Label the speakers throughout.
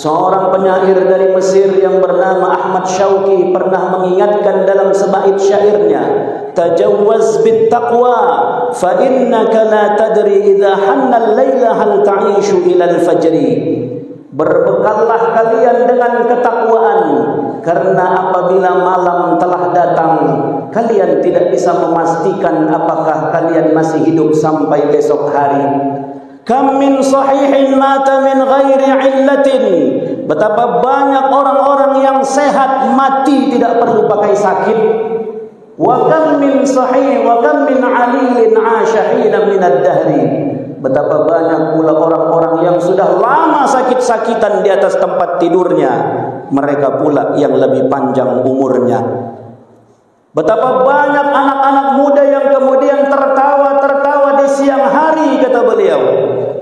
Speaker 1: Seorang penyair dari Mesir yang bernama Ahmad Syauqi pernah mengingatkan dalam sebait syairnya, tajawwaz bit taqwa fa innaka la tadri idza hanna al-laila hal ta'ishu ila al-fajri. Berbekallah kalian dengan ketakwaan, karena apabila malam telah datang kalian tidak bisa memastikan apakah kalian masih hidup sampai besok hari. Kam min sahihin mata min ghairi illatin. Betapa banyak orang-orang yang sehat mati tidak perlu pakai sakit. Wa kam min sahih wa kam min alilin 'asha hina min ad-dahri. Betapa banyak pula orang-orang yang sudah lama sakit-sakitan di atas tempat tidurnya, mereka pula yang lebih panjang umurnya. Betapa banyak anak-anak muda yang kemudian tertawa-tertawa di siang hari, kata beliau.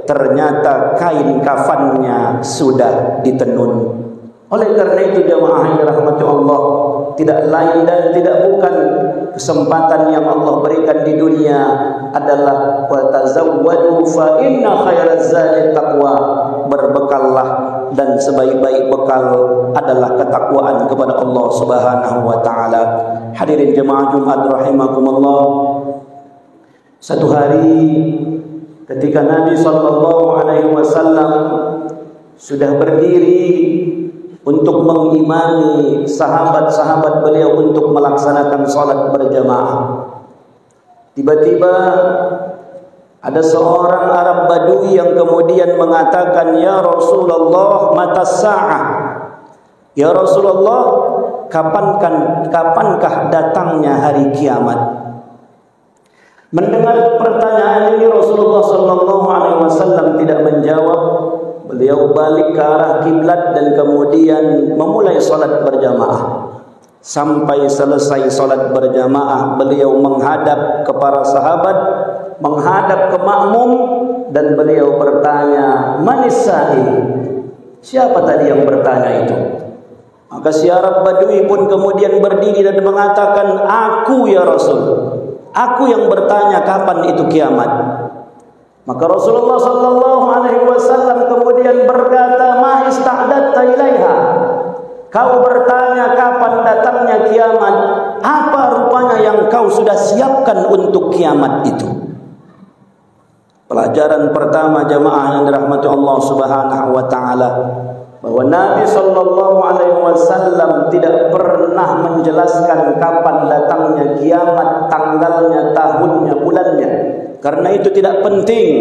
Speaker 1: Ternyata kain kafannya sudah ditenun. Oleh karena itu jemaah yang dirahmati Allah, tidak lain dan tidak bukan kesempatan yang Allah berikan di dunia adalah wa tazawwadu fa inna khairaz zadi taqwa. Berbekallah dan sebaik-baik bekal adalah ketakwaan kepada Allah Subhanahu wa taala. Hadirin jemaah Jumat rahimakumullah. Satu hari ketika Nabi sallallahu alaihi wasallam sudah berdiri untuk mengimami sahabat-sahabat beliau untuk melaksanakan salat berjamaah, tiba-tiba ada seorang Arab Badui yang kemudian mengatakan, "Ya Rasulullah, mata sa'ah?" Ya Rasulullah, kapankah datangnya hari kiamat? Mendengar pertanyaan ini, Rasulullah sallallahu alaihi wasallam tidak menjawab. Beliau balik ke arah kiblat dan kemudian memulai salat berjamaah. Sampai selesai salat berjamaah, beliau menghadap ke para sahabat, menghadap ke makmum, dan beliau bertanya, "Manis sa'il?" Siapa tadi yang bertanya itu? Maka si Arab Badui pun kemudian berdiri dan mengatakan, "Aku ya Rasul. Aku yang bertanya kapan itu kiamat." Maka Rasulullah sallallahu alaihi wasallam kemudian berkata, "Ma ista'dadta ilaiha?" Kau bertanya kapan datangnya kiamat, apa rupanya yang kau sudah siapkan untuk kiamat itu? Pelajaran pertama jemaah yang dirahmati Allah Subhanahu wa taala, bahwa Nabi sallallahu alaihi wasallam tidak pernah menjelaskan kapan datangnya kiamat, tanggalnya, tahunnya, bulannya. Karena itu tidak penting.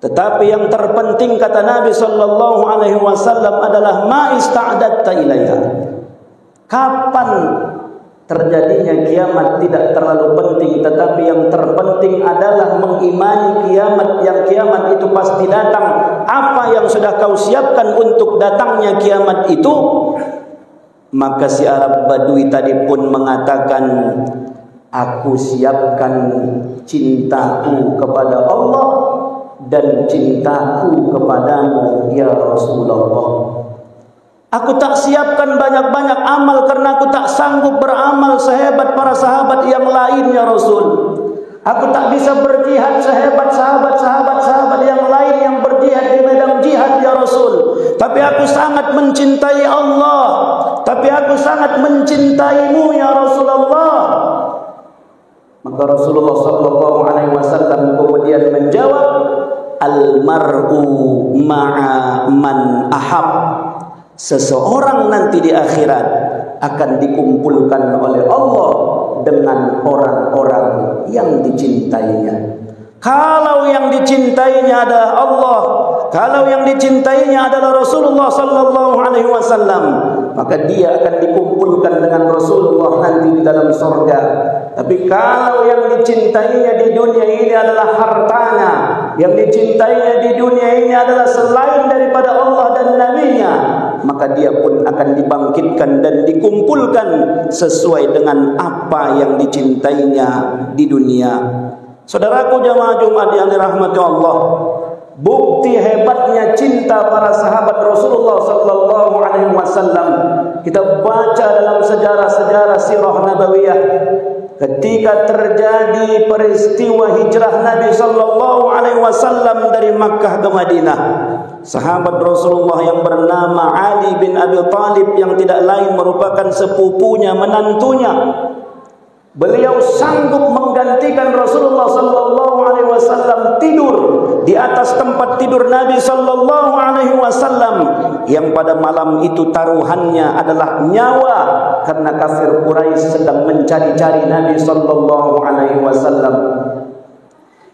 Speaker 1: Tetapi yang terpenting kata Nabi sallallahu alaihi wasallam adalah ma ista'dadta ilaiha. Kapan terjadinya kiamat tidak terlalu penting, tetapi yang terpenting adalah mengimani kiamat, yang kiamat itu pasti datang. Apa yang sudah kau siapkan untuk datangnya kiamat itu? Maka si Arab Badui tadi pun mengatakan, "Aku siapkan cintaku kepada Allah dan cintaku kepadamu ya Rasulullah. Aku tak siapkan banyak-banyak amal karena aku tak sanggup beramal sehebat para sahabat yang lain ya Rasul. Aku tak bisa berjihad sehebat sahabat yang lain yang berjihad di medan jihad ya Rasul. Tapi aku sangat mencintai Allah. Tapi aku sangat mencintaimu ya Rasulullah." Maka Rasulullah sallallahu alaihi wasallam kemudian menjawab, "Al-mar'u ma'a man ahab." Seseorang nanti di akhirat akan dikumpulkan oleh Allah dengan orang-orang yang dicintainya. Kalau yang dicintainya adalah Allah, kalau yang dicintainya adalah Rasulullah sallallahu alaihi wasallam, maka dia akan dikumpulkan dengan Rasulullah nanti di dalam surga. Tapi kalau yang dicintainya di dunia ini adalah hartanya, yang dicintainya di dunia ini adalah selain daripada Allah dan Nabi-Nya, maka dia pun akan dibangkitkan dan dikumpulkan sesuai dengan apa yang dicintainya di dunia. Saudaraku jamaah Jumat yang dirahmati Allah, bukti hebatnya cinta para sahabat Rasulullah sallallahu alaihi wasallam kita baca dalam sejarah-sejarah sirah nabawiyah. Ketika terjadi peristiwa hijrah Nabi sallallahu alaihi wasallam dari Makkah ke Madinah, sahabat Rasulullah yang bernama Ali bin Abi Thalib, yang tidak lain merupakan sepupunya, menantunya. Beliau sanggup menggantikan Rasulullah sallallahu alaihi wasallam tidur di atas tempat tidur Nabi sallallahu alaihi wasallam, yang pada malam itu taruhannya adalah nyawa, karena kafir Quraisy sedang mencari-cari Nabi sallallahu alaihi wasallam.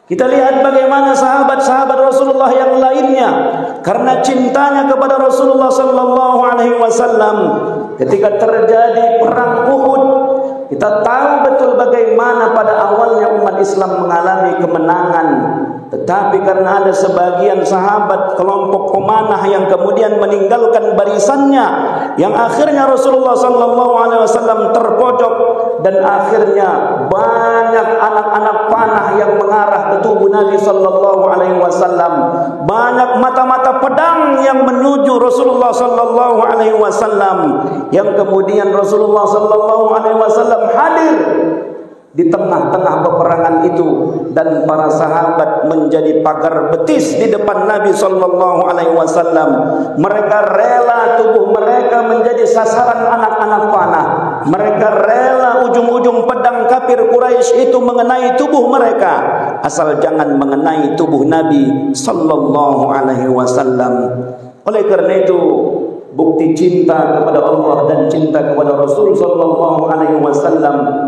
Speaker 1: Kita lihat bagaimana sahabat-sahabat Rasulullah yang lainnya, karena cintanya kepada Rasulullah sallallahu alaihi wasallam, ketika terjadi perang Uhud, kita tahu betul bagaimana pada awalnya umat Islam mengalami kemenangan. Tetapi karena ada sebagian sahabat, kelompok pemanah yang kemudian meninggalkan barisannya, yang akhirnya Rasulullah SAW terpojok, dan akhirnya banyak anak-anak panah yang mengarah ke tubuh Nabi SAW. Banyak mata-mata pedang yang menuju Rasulullah SAW, yang kemudian Rasulullah SAW hadir di tengah-tengah peperangan itu, dan para sahabat menjadi pagar betis di depan Nabi sallallahu alaihi wasallam. Mereka rela tubuh mereka menjadi sasaran anak-anak panah. Mereka rela ujung-ujung pedang kafir Quraisy itu mengenai tubuh mereka, asal jangan mengenai tubuh Nabi sallallahu alaihi wasallam. Oleh karena itu, bukti cinta kepada Allah dan cinta kepada Rasul sallallahu alaihi wasallam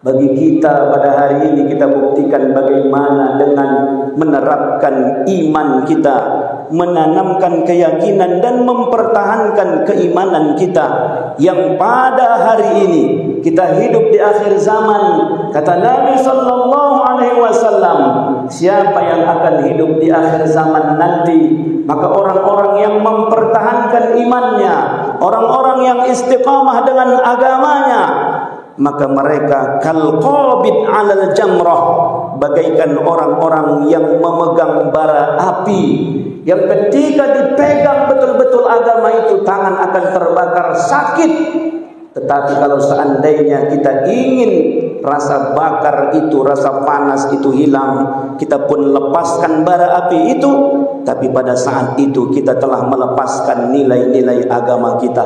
Speaker 1: bagi kita pada hari ini, kita buktikan bagaimana dengan menerapkan iman kita, menanamkan keyakinan dan mempertahankan keimanan kita, yang pada hari ini kita hidup di akhir zaman. Kata Nabi sallallahu alaihi wasallam, siapa yang akan hidup di akhir zaman nanti, maka orang-orang yang mempertahankan imannya, orang-orang yang istiqamah dengan agamanya, maka mereka kalqabid 'alal jamrah, bagaikan orang-orang yang memegang bara api, yang ketika dipegang betul-betul agama itu, tangan akan terbakar sakit. Tetapi kalau seandainya kita ingin rasa bakar itu, rasa panas itu hilang, kita pun lepaskan bara api itu, tapi pada saat itu kita telah melepaskan nilai-nilai agama kita.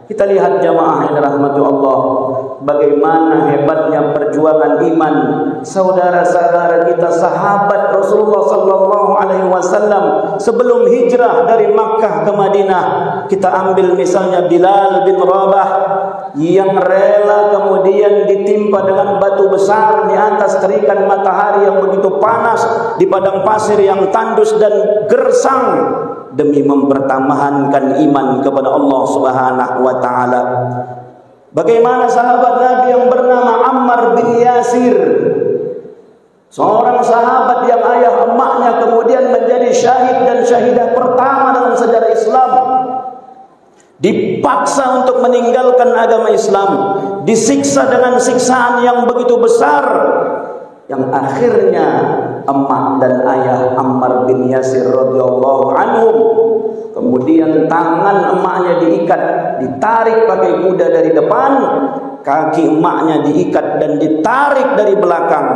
Speaker 1: Kita lihat jamaah yang dirahmati Allah, bagaimana hebatnya perjuangan iman saudara-saudara kita, sahabat Rasulullah sallallahu alaihi wasallam sebelum hijrah dari Makkah ke Madinah. Kita ambil misalnya Bilal bin Rabah, yang rela kemudian ditimpa dengan batu besar di atas terikan matahari yang begitu panas, di padang pasir yang tandus dan gersang, demi mempertahankan iman kepada Allah Subhanahu wa taala. Bagaimana sahabat Nabi yang bernama Ammar bin Yasir, seorang sahabat yang ayah emaknya kemudian menjadi syahid dan syahidah pertama dalam sejarah Islam, dipaksa untuk meninggalkan agama Islam, disiksa dengan siksaan yang begitu besar, yang akhirnya emak dan ayah Ammar bin Yasir radhiyallahu anhum, kemudian tangan emaknya diikat, ditarik pakai kuda dari depan, kaki emaknya diikat dan ditarik dari belakang,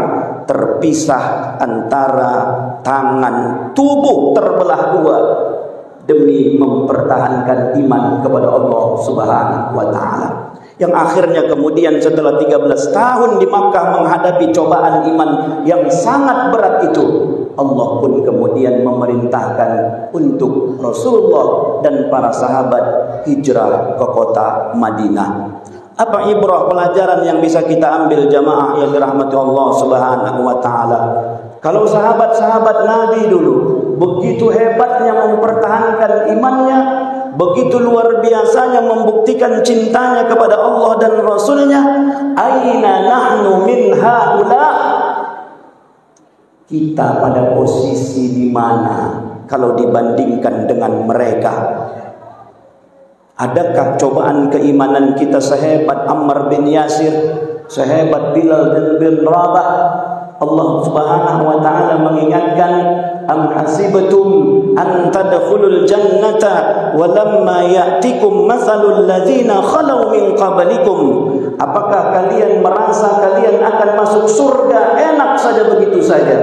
Speaker 1: terpisah antara tangan, tubuh terbelah dua, demi mempertahankan iman kepada Allah Subhanahu wa taala. Yang akhirnya kemudian setelah 13 tahun di Makkah menghadapi cobaan iman yang sangat berat itu, Allah pun kemudian memerintahkan untuk Rasulullah dan para sahabat hijrah ke kota Madinah. Apa ibrah pelajaran yang bisa kita ambil jamaah yang dirahmati Allah Subhanahu wa taala? Kalau sahabat-sahabat Nabi dulu begitu hebatnya mempertahankan imannya, begitu luar biasanya membuktikan cintanya kepada Allah dan Rasulnya, aina nahnu min haula? Kita pada posisi di mana kalau dibandingkan dengan mereka? Adakah cobaan keimanan kita sehebat Ammar bin Yasir, sehebat Bilal bin Rabah? Allah Subhanahu wa taala mengingatkan, am hasibtum an tadkhulul jannata wa lamma ya'tikum mathalul ladzina khalau min qablikum? Apakah kalian merasa kalian akan masuk surga enak saja begitu saja,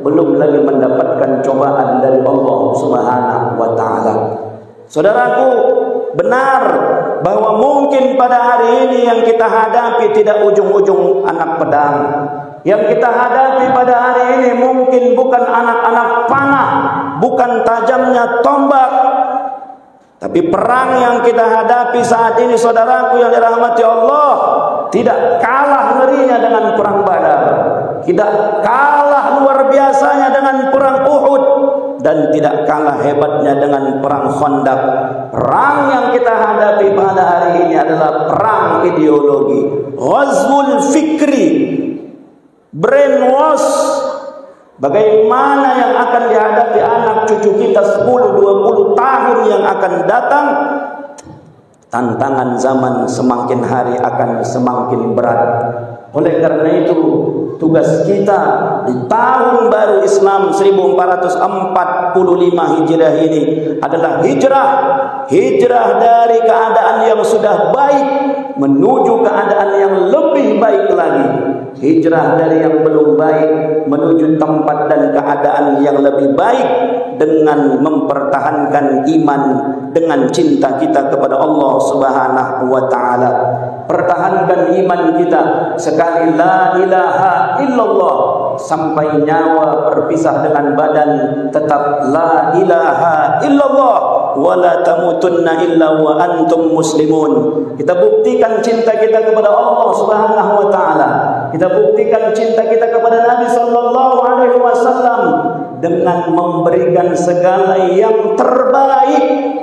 Speaker 1: belum lagi mendapatkan cobaan dari Allah Subhanahu wa ta'ala. Saudaraku, benar bahwa mungkin pada hari ini yang kita hadapi tidak ujung-ujung anak pedang. Yang kita hadapi pada hari ini mungkin bukan anak-anak panah, bukan tajamnya tombak. Tapi perang yang kita hadapi saat ini, saudaraku yang dirahmati Allah, tidak kalah ngerinya dengan perang Badar, tidak kalah luar biasanya dengan perang Uhud, dan tidak kalah hebatnya dengan perang Khandaq. Perang yang kita hadapi pada hari ini adalah perang ideologi, ghazwul fikri, brainwash. Bagaimana yang akan dihadapi anak cucu kita 10-20 tahun yang akan datang? Tantangan zaman semakin hari akan semakin berat. Oleh karena itu, tugas kita di tahun baru Islam 1445 Hijrah ini adalah hijrah dari keadaan yang sudah baik menuju keadaan yang lebih baik lagi. Hijrah dari yang belum baik menuju tempat dan keadaan yang lebih baik dengan mempertahankan iman, dengan cinta kita kepada Allah Subhanahu wa taala. Pertahankan iman kita, sekali la ilaha illallah sampai nyawa berpisah dengan badan, tetap la ilaha illallah wa la tamutunna illa wa antum muslimun. Kita buktikan cinta kita kepada Allah Subhanahu wa taala. Kita buktikan cinta kita kepada Nabi sallallahu alaihi wasallam dengan memberikan segala yang terbaik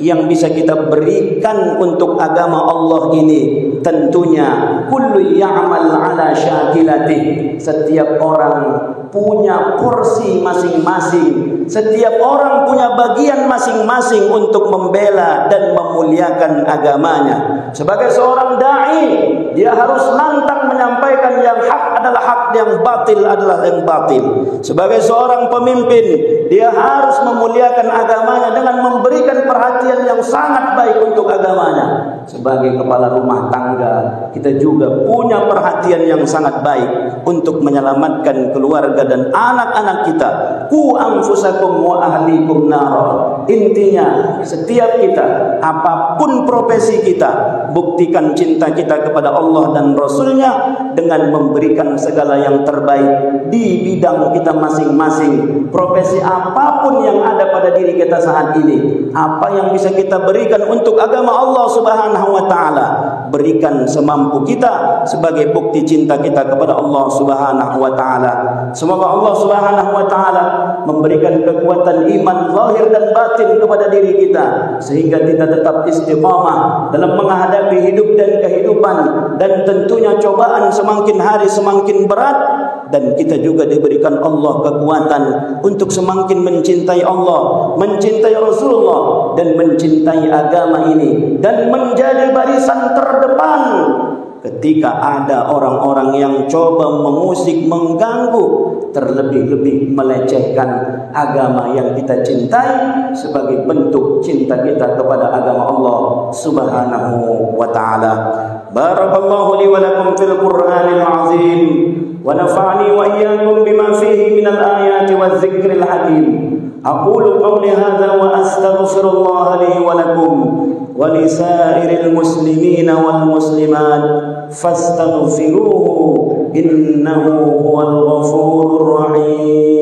Speaker 1: yang bisa kita berikan untuk agama Allah ini. Tentunya kullu ya'mal ala syakilatih, setiap orang punya porsi masing-masing, setiap orang punya bagian masing-masing untuk membela dan memuliakan agamanya. Sebagai seorang dai, dia harus lantang menyampaikan yang hak adalah hak, yang batil adalah yang batil. Sebagai seorang pemimpin, dia harus memuliakan agamanya dengan memberikan perhatian yang sangat baik untuk agamanya. Sebagai kepala rumah tangga, kita juga punya perhatian yang sangat baik untuk menyelamatkan keluarga dan anak-anak kita. Qu anfusakum wa ahlikum nar. Intinya, setiap kita, apapun profesi kita, buktikan cinta kita kepada Allah dan Rasulnya dengan memberikan segala yang terbaik di bidang kita masing-masing. Profesi apapun yang ada pada diri kita saat ini, apa yang bisa kita berikan untuk agama Allah Subhanahu wa taala, berikan semampu kita sebagai bukti cinta kita kepada Allah Subhanahu wa taala. Semoga Allah Subhanahu wa taala memberikan kekuatan iman zahir dan batin kepada diri kita sehingga kita tetap istiqamah dalam menghadapi hidup dan kehidupan, dan tentunya cobaan semakin hari semakin berat, dan kita juga diberikan Allah kekuatan untuk semakin mencintai Allah, mencintai Rasulullah, dan mencintai agama ini, dan menjadi barisan terdepan ketika ada orang-orang yang coba mengusik, mengganggu, terlebih-lebih melecehkan agama yang kita cintai sebagai bentuk cinta kita kepada agama Allah Subhanahu wa taala. Barakallahu li wa lakum fil Qur'anil azim wa nafa'ani wa iyyakum bima fihi minal ayati wadh-dhikril hakim. Aqulu qawli hadza wa astaghfirullah li wa lakum wa li sa'iril muslimina wal muslimat fastaghfiruhu innahu huwal ghafurur rahim.